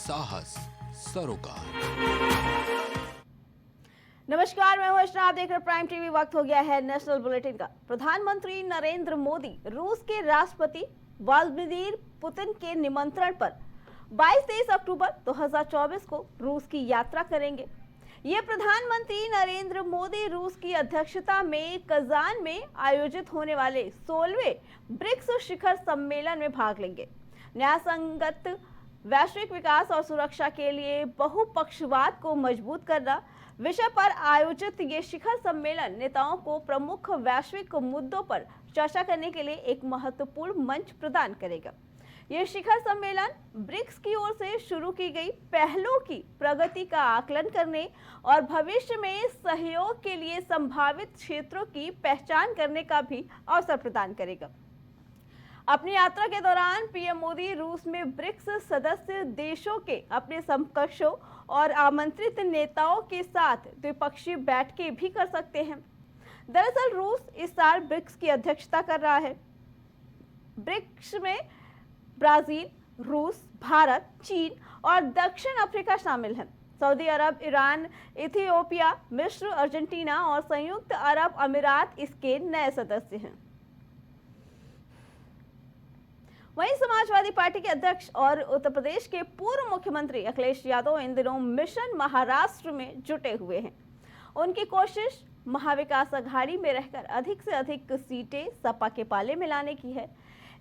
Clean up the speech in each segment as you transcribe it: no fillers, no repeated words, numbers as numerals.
साहस सरोकार। नमस्कार, मैं हूं अर्चना, आप देख रहे हैं प्राइम टीवी। वक्त हो गया है नेशनल बुलेटिन का। प्रधानमंत्री नरेंद्र मोदी रूस के राष्ट्रपति व्लादिमीर पुतिन के निमंत्रण पर 22-23 अक्टूबर 2024 को रूस की यात्रा करेंगे। ये प्रधानमंत्री नरेंद्र मोदी रूस की अध्यक्षता में कजान में आयोजित होने वाले 16वें ब्रिक्स शिखर सम्मेलन में भाग लेंगे। न्यायसंगत वैश्विक विकास और सुरक्षा के लिए बहुपक्षवाद को मजबूत करना विषय पर आयोजित ये शिखर सम्मेलन नेताओं को प्रमुख वैश्विक मुद्दों पर चर्चा करने के लिए एक महत्वपूर्ण मंच प्रदान करेगा। ये शिखर सम्मेलन ब्रिक्स की ओर से शुरू की गई पहलों की प्रगति का आकलन करने और भविष्य में सहयोग के लिए संभावित क्षेत्रों की पहचान करने का भी अवसर प्रदान करेगा। अपनी यात्रा के दौरान पीएम मोदी रूस में ब्रिक्स सदस्य देशों के अपने समकक्षों और आमंत्रित नेताओं के साथ द्विपक्षीय बैठकें भी कर सकते हैं। दरअसल रूस इस साल ब्रिक्स की अध्यक्षता कर रहा है। ब्रिक्स में ब्राजील, रूस, भारत, चीन और दक्षिण अफ्रीका शामिल हैं। सऊदी अरब, ईरान, इथियोपिया, मिस्र, अर्जेंटीना और संयुक्त अरब अमीरात इसके नए सदस्य हैं। वहीं समाजवादी पार्टी के अध्यक्ष और उत्तर प्रदेश के पूर्व मुख्यमंत्री अखिलेश यादव इन दिनों मिशन महाराष्ट्र में जुटे हुए हैं। उनकी कोशिश महाविकास अघाड़ी में रहकर अधिक से अधिक सीटें सपा के पाले में लाने की है।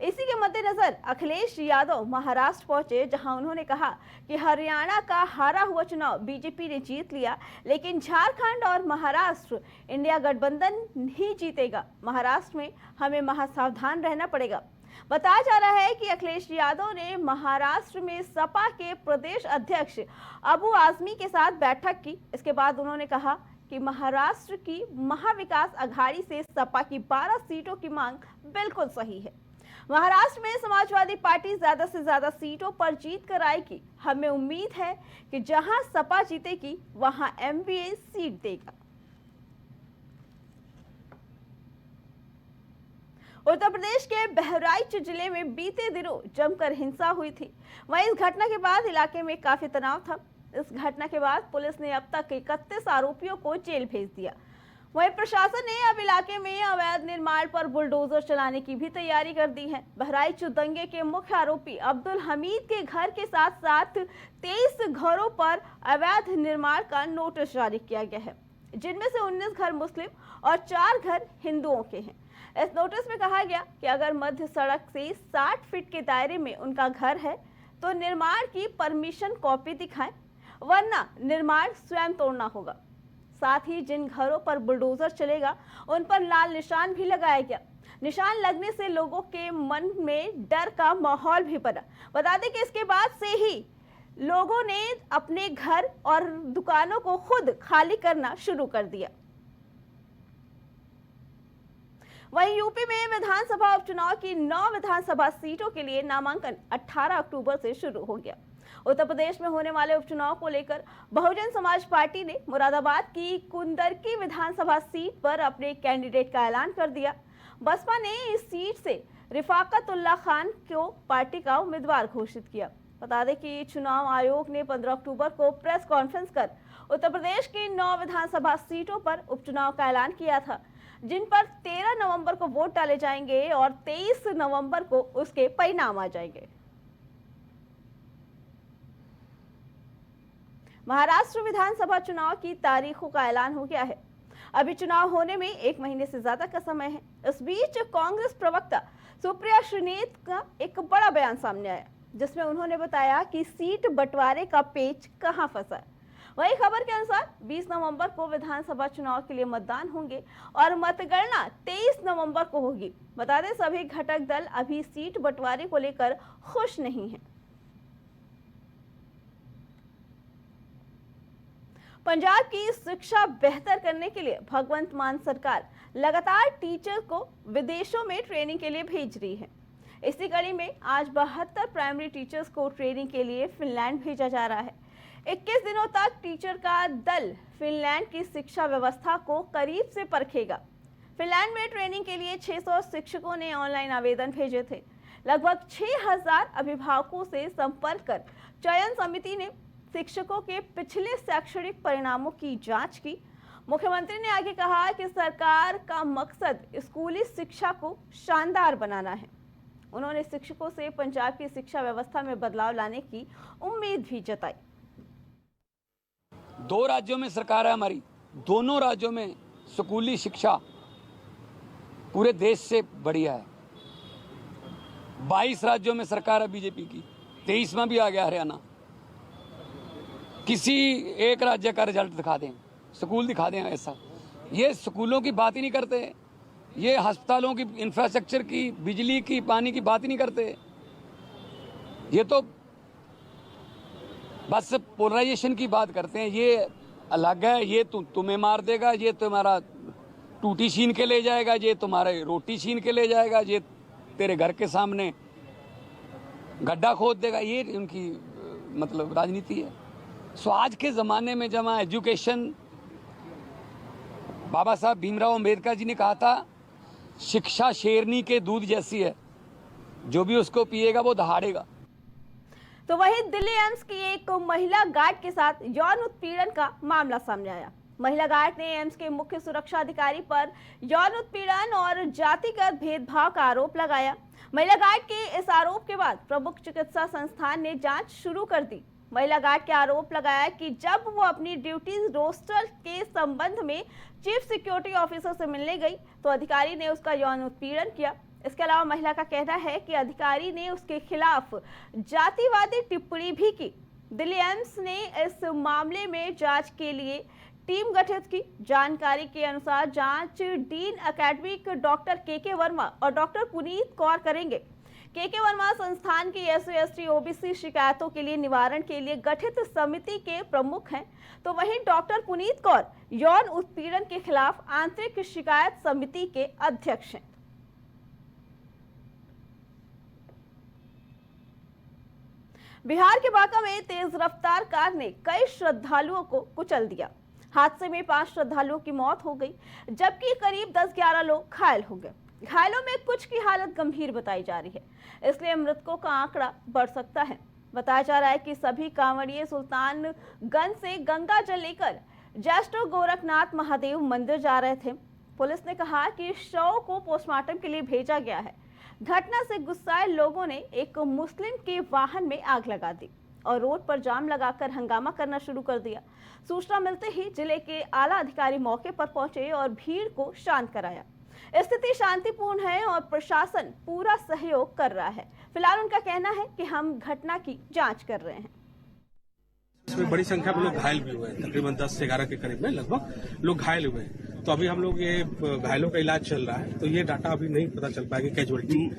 इसी के मद्देनजर अखिलेश यादव महाराष्ट्र पहुंचे, जहां उन्होंने कहा कि हरियाणा का हारा हुआ चुनाव बीजेपी ने जीत लिया, लेकिन झारखंड और महाराष्ट्र इंडिया गठबंधन ही जीतेगा। महाराष्ट्र में हमें महासावधान रहना पड़ेगा। बताया जा रहा है कि अखिलेश यादव ने महाराष्ट्र में सपा के प्रदेश अध्यक्ष अबू आजमी के साथ बैठक की। इसके बाद उन्होंने कहा कि महाराष्ट्र की महाविकास अघाड़ी से सपा की 12 सीटों की मांग बिल्कुल सही है। महाराष्ट्र में समाजवादी पार्टी ज्यादा से ज्यादा सीटों पर जीत कर आएगी। हमें उम्मीद है कि जहां सपा जीतेगी वहां एमवीए सीट देगा। उत्तर प्रदेश के बहराइच जिले में बीते दिनों जमकर हिंसा हुई थी। वहीं इस घटना के बाद इलाके में काफी तनाव था। इस घटना के बाद पुलिस ने अब तक 31 आरोपियों को जेल भेज दिया। वहीं प्रशासन ने अब इलाके में अवैध निर्माण पर बुलडोजर चलाने की भी तैयारी कर दी है। बहराइच दंगे के मुख्य आरोपी अब्दुल हमीद के घर के साथ साथ 23 घरों पर अवैध निर्माण का नोटिस जारी किया गया है, जिनमें से 19 घर मुस्लिम और 4 घर हिंदुओं के हैं। इस नोटिस में कहा गया कि अगर मध्य सड़क से 60 फीट के दायरे में उनका घर है तो निर्माण की परमिशन कॉपी दिखाएं, वरना निर्माण स्वयं तोड़ना होगा। साथ ही जिन घरों पर बुलडोजर चलेगा उन पर लाल निशान भी लगाया गया। निशान लगने से लोगों के मन में डर का माहौल भी बना। बता दें कि इसके बाद से ही लोगों ने अपने घर और दुकानों को खुद खाली करना शुरू कर दिया। वहीं यूपी में विधानसभा उपचुनाव की 9 विधानसभा सीटों के लिए नामांकन 18 अक्टूबर से शुरू हो गया। उत्तर प्रदेश में होने वाले उपचुनाव को लेकर बहुजन समाज पार्टी ने मुरादाबाद की कुंदरकी विधानसभा सीट पर अपने कैंडिडेट का ऐलान कर दिया। बसपा ने इस सीट से रिफाकतुल्लाह खान को पार्टी का उम्मीदवार घोषित किया। बता दें कि चुनाव आयोग ने 15 अक्टूबर को प्रेस कॉन्फ्रेंस कर उत्तर प्रदेश की 9 विधानसभा सीटों पर उपचुनाव का ऐलान किया था, जिन पर 13 नवंबर को वोट डाले जाएंगे और 23 नवंबर को उसके परिणाम आ जाएंगे। महाराष्ट्र विधानसभा चुनाव की तारीखों का ऐलान हो गया है। अभी चुनाव होने में 1 महीने से ज्यादा का समय है। इस बीच कांग्रेस प्रवक्ता सुप्रिया श्रीनेत का एक बड़ा बयान सामने आया, जिसमें उन्होंने बताया कि सीट बंटवारे का पेच कहां फंसा है। वही खबर के अनुसार 20 नवंबर को विधानसभा चुनाव के लिए मतदान होंगे और मतगणना 23 नवंबर को होगी। बता दें सभी घटक दल अभी सीट बंटवारे को लेकर खुश नहीं हैं। पंजाब की शिक्षा बेहतर करने के लिए भगवंत मान सरकार लगातार टीचर को विदेशों में ट्रेनिंग के लिए भेज रही है। इसी कड़ी में आज 72 प्राइमरी टीचर्स को ट्रेनिंग के लिए फिनलैंड भेजा जा रहा है। 21 दिनों तक टीचर का दल फिनलैंड की शिक्षा व्यवस्था को करीब से परखेगा। फिनलैंड में ट्रेनिंग के लिए 600 शिक्षकों ने ऑनलाइन आवेदन भेजे थे। लगभग 6000 अभिभावकों से संपर्क कर चयन समिति ने शिक्षकों के पिछले शैक्षणिक परिणामों की जांच की। मुख्यमंत्री ने आगे कहा कि सरकार का मकसद स्कूली शिक्षा को शानदार बनाना है। उन्होंने शिक्षकों से पंजाब की शिक्षा व्यवस्था में बदलाव लाने की उम्मीद भी जताई। 2 राज्यों में सरकार है हमारी, दोनों राज्यों में स्कूली शिक्षा पूरे देश से बढ़िया है। 22 राज्यों में सरकार है बीजेपी की, 23 में भी आ गया हरियाणा। किसी एक राज्य का रिजल्ट दिखा दें, स्कूल दिखा दें ऐसा। ये स्कूलों की बात ही नहीं करते, ये अस्पतालों की, इंफ्रास्ट्रक्चर की, बिजली की, पानी की बात ही नहीं करते। ये तो बस पोलराइजेशन की बात करते हैं। ये अलग है, ये तुम्हें मार देगा, ये तुम्हारा टूटी छीन के ले जाएगा, ये तुम्हारे रोटी छीन के ले जाएगा, ये तेरे घर के सामने गड्ढा खोद देगा। ये उनकी मतलब राजनीति है। सो आज के ज़माने में जहाँ एजुकेशन, बाबा साहब भीमराव अम्बेडकर जी ने कहा था, शिक्षा शेरनी के दूध जैसी है, जो भी उसको पिएगा वो दहाड़ेगा। तो वहीं दिल्ली एम्स की एक महिला गार्ड के साथ यौन उत्पीड़न का मामला सामने आया। महिला गार्ड ने एम्स के मुख्य सुरक्षा अधिकारी पर यौन उत्पीड़न और जातिगत भेदभाव का आरोप लगाया। महिला गार्ड के इस आरोप के बाद प्रमुख चिकित्सा संस्थान ने जांच शुरू कर दी। महिला गार्ड के आरोप लगाया कि जब वो अपनी ड्यूटी रोस्टर के संबंध में चीफ सिक्योरिटी ऑफिसर से मिलने गई तो अधिकारी ने उसका यौन उत्पीड़न किया। इसके अलावा महिला का कहना है कि अधिकारी ने उसके खिलाफ जातिवादी टिप्पणी भी की। दिल्ली एम्स ने इस मामले में जांच के लिए टीम गठित की। जानकारी के अनुसार जांच डीन एकेडमिक डॉक्टर के वर्मा और डॉक्टर पुनीत कौर करेंगे। के वर्मा संस्थान की एससी एसटी ओबीसी शिकायतों के लिए निवारण के लिए गठित समिति के प्रमुख हैं, तो वहीं डॉक्टर पुनीत कौर यौन उत्पीड़न के खिलाफ आंतरिक शिकायत समिति के अध्यक्ष हैं। बिहार के बांका में तेज रफ्तार कार ने कई श्रद्धालुओं को कुचल दिया। हादसे में 5 श्रद्धालुओं की मौत हो गई, जबकि करीब 10-11 लोग घायल हो गए। घायलों में कुछ की हालत गंभीर बताई जा रही है, इसलिए मृतकों का आंकड़ा बढ़ सकता है। बताया जा रहा है कि सभी कांवड़िए सुल्तानगंज से गंगा जल लेकर जैष्टो गोरखनाथ महादेव मंदिर जा रहे थे। पुलिस ने कहा कि शव को पोस्टमार्टम के लिए भेजा गया है। घटना से गुस्साए लोगों ने एक मुस्लिम के वाहन में आग लगा दी और रोड पर जाम लगाकर हंगामा करना शुरू कर दिया। सूचना मिलते ही जिले के आला अधिकारी मौके पर पहुंचे और भीड़ को शांत कराया। स्थिति शांतिपूर्ण है और प्रशासन पूरा सहयोग कर रहा है। फिलहाल उनका कहना है कि हम घटना की जांच कर रहे हैं। इसमें बड़ी संख्या में लोग घायल भी हुए हैं, तकरीबन 10 से 11 के करीब में लगभग लोग घायल हुए हैं। तो अभी हम लोग ये घायलों का इलाज चल रहा है, तो ये डाटा अभी नहीं पता चल पाएगा कैजुअलिटी।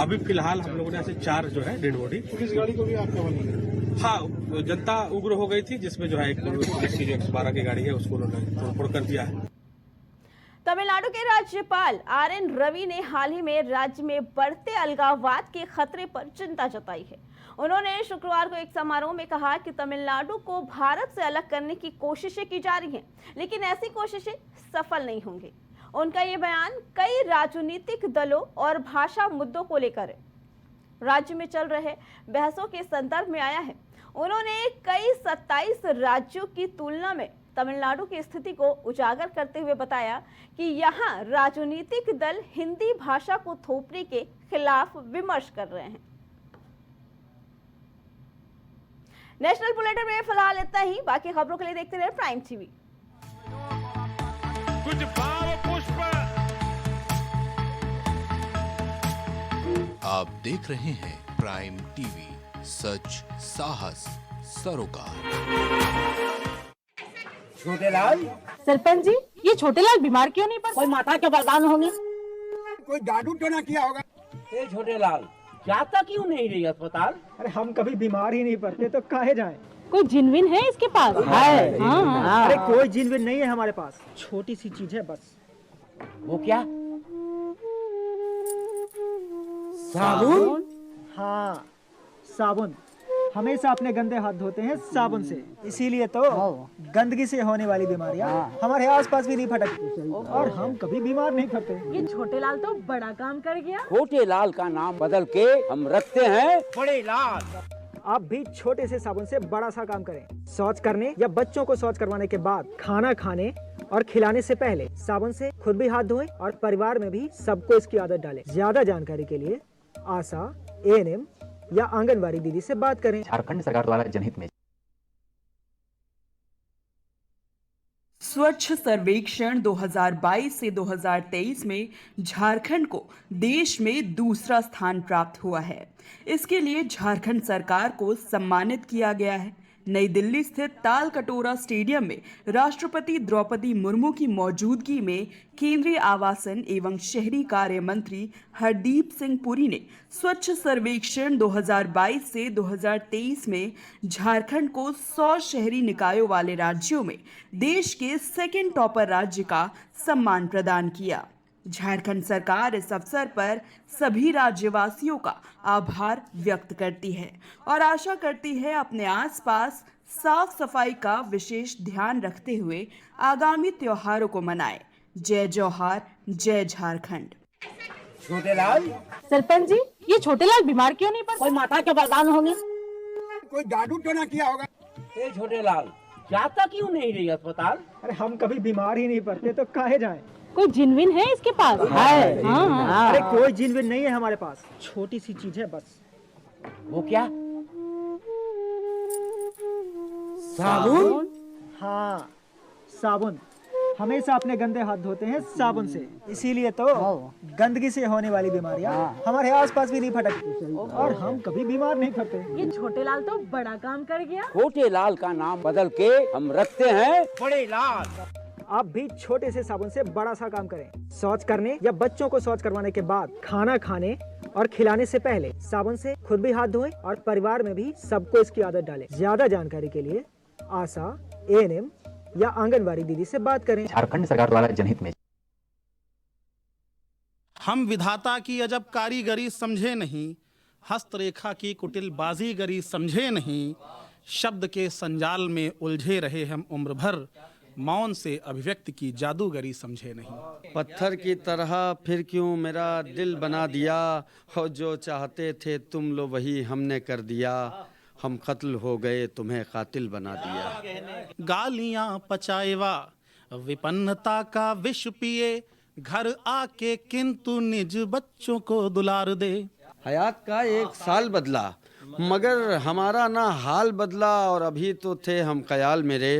अभी फिलहाल हम लोगों ने ऐसे 4 जो है डेड बॉडी। पुलिस गाड़ी को भी आपने बनी? हाँ, जनता उग्र हो गई थी, जिसमें जो है एक पुलिस की 112 की गाड़ी है उसको उन्होंने तोड़फोड़ कर दिया है। तमिलनाडु के राज्यपाल आर.एन. रवि ने हाल ही में राज्य में बढ़ते अलगाववाद के खतरे पर चिंता जताई है। उन्होंने शुक्रवार को एक समारोह में कहा कि तमिलनाडु को भारत से अलग करने की कोशिशें की जा रही हैं, लेकिन ऐसी कोशिशें सफल नहीं होंगी। उनका ये बयान कई राजनीतिक दलों और भाषा मुद्दों को लेकर राज्य में चल रहे बहसों के संदर्भ में आया है। उन्होंने कई 27 राज्यों की तुलना में तमिलनाडु की स्थिति को उजागर करते हुए बताया कि यहाँ राजनीतिक दल हिंदी भाषा को थोपने के खिलाफ विमर्श कर रहे हैं। नेशनल बुलेटिन में फिलहाल इतना ही। बाकी खबरों के लिए देखते रहे प्राइम टीवी। कुछ भाव पुष्प। आप देख रहे हैं प्राइम टीवी, सच साहस सरोकार। छोटेलाल। सरपंच जी, ये छोटेलाल बीमार क्यों नहीं पड़ा? कोई माता के बरदान होंगे, कोई जादू टोना किया होगा। ए छोटेलाल, जाता क्यों नहीं रही अस्पताल? अरे हम कभी बीमार ही नहीं पड़ते तो काहे जाएं? कोई जिनविन है इसके पास? है। हाँ। अरे कोई जिनविन नहीं है हमारे पास, छोटी सी चीज है बस। वो क्या? साबुन? हाँ साबुन। हमेशा अपने गंदे हाथ धोते हैं साबुन से, इसीलिए तो गंदगी से होने वाली बीमारियां हमारे आसपास भी नहीं फटकती और हम कभी बीमार नहीं पड़ते। ये छोटे लाल तो बड़ा काम कर गया। छोटे लाल का नाम बदल के हम रखते हैं बड़े लाल। आप भी छोटे से साबुन से बड़ा सा काम करें। शौच करने या बच्चों को शौच करवाने के बाद, खाना खाने और खिलाने से पहले साबुन से खुद भी हाथ धोएं और परिवार में भी सबको इसकी आदत डालें। ज्यादा जानकारी के लिए आशा, एएनएम या आंगनबाड़ी दीदी से बात करें। झारखंड सरकार द्वारा जनहित में स्वच्छ सर्वेक्षण 2022 से 2023 में झारखंड को देश में दूसरा स्थान प्राप्त हुआ है। इसके लिए झारखंड सरकार को सम्मानित किया गया है। नई दिल्ली स्थित ताल कटोरा स्टेडियम में राष्ट्रपति द्रौपदी मुर्मू की मौजूदगी में केंद्रीय आवासन एवं शहरी कार्य मंत्री हरदीप सिंह पुरी ने स्वच्छ सर्वेक्षण 2022 से 2023 में झारखंड को 100 शहरी निकायों वाले राज्यों में देश के सेकंड टॉपर राज्य का सम्मान प्रदान किया। झारखंड सरकार इस अवसर पर सभी राज्यवासियों का आभार व्यक्त करती है और आशा करती है अपने आसपास साफ सफाई का विशेष ध्यान रखते हुए आगामी त्योहारों को मनाए। जय जौहार, जय झारखंड। छोटे लाल, सरपंच जी, ये छोटे लाल बीमार क्यों नहीं पड़ते? कोई माता के वरदान होंगे। कोई जादू टोना किया होगा। ए छोटे लाल, जाता क्यों नहीं रही अस्पताल? अरे हम कभी बीमार ही नहीं पड़ते तो काहे जाएं? कोई जिनविन है इसके पास? है। हाँ। अरे कोई जिनविन नहीं है हमारे पास, छोटी सी चीज है बस। वो क्या? साबुन? हाँ, साबुन। हमेशा अपने गंदे हाथ धोते हैं साबुन से, इसीलिए तो गंदगी से होने वाली बीमारियां हमारे आसपास भी नहीं फटकती और हम कभी बीमार नहीं पड़ते। ये छोटे लाल तो बड़ा काम कर गया। छोटे लाल का नाम बदल के हम रखते हैं बड़े लाल। आप भी छोटे से साबुन से बड़ा सा काम करें। शौच करने या बच्चों को शौच करवाने के बाद, खाना खाने और खिलाने से पहले साबुन से खुद भी हाथ धोएं और परिवार में भी सबको इसकी आदत डालें। ज्यादा जानकारी के लिए आशा, एएनएम या आंगनबाड़ी दीदी से बात करें। झारखंड सरकार द्वारा जनहित में हम विधाता की अजब कारीगरी समझे नहीं, हस्तरेखा की कुटिल बाजीगरी समझे नहीं, शब्द के संजाल में उलझे रहे हम उम्र भर, मौन से अभिव्यक्ति की जादूगरी समझे नहीं। पत्थर की तरह फिर क्यों मेरा दिल बना दिया, हो जो चाहते थे तुम लो वही हमने कर दिया, हम कत्ल हो गए तुम्हें कातिल बना दिया। गालियां पचाएवा विपन्नता का विष पिए, घर आके किंतु निज बच्चों को दुलार दे। हयात का एक साल बदला मगर हमारा ना हाल बदला, और अभी तो थे हम ख्याल मेरे,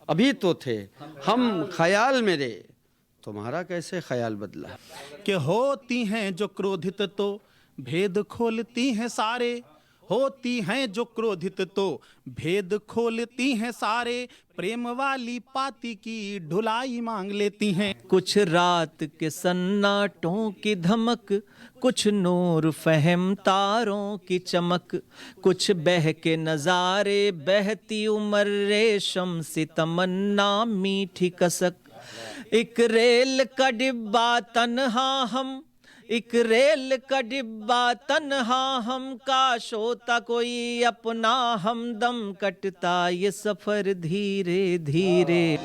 अभी तो थे हम ख्याल मेरे, तुम्हारा कैसे ख्याल बदला। कि होती हैं जो क्रोधित तो भेद खोलती हैं सारे, होती हैं जो क्रोधित तो भेद खोलती हैं सारे, प्रेम वाली पाती की ढुलाई मांग लेती हैं। कुछ रात के सन्नाटों की धमक, कुछ नूर फहम तारों की चमक, कुछ बह के नजारे बहती उमर रेशम सी तमन्ना मीठी कसक। एक रेल का डिब्बा तन्हा हम, एक रेल का डिब्बा तन्हा हम, काश होता कोई अपना हमदम, कटता ये सफर धीरे धीरे।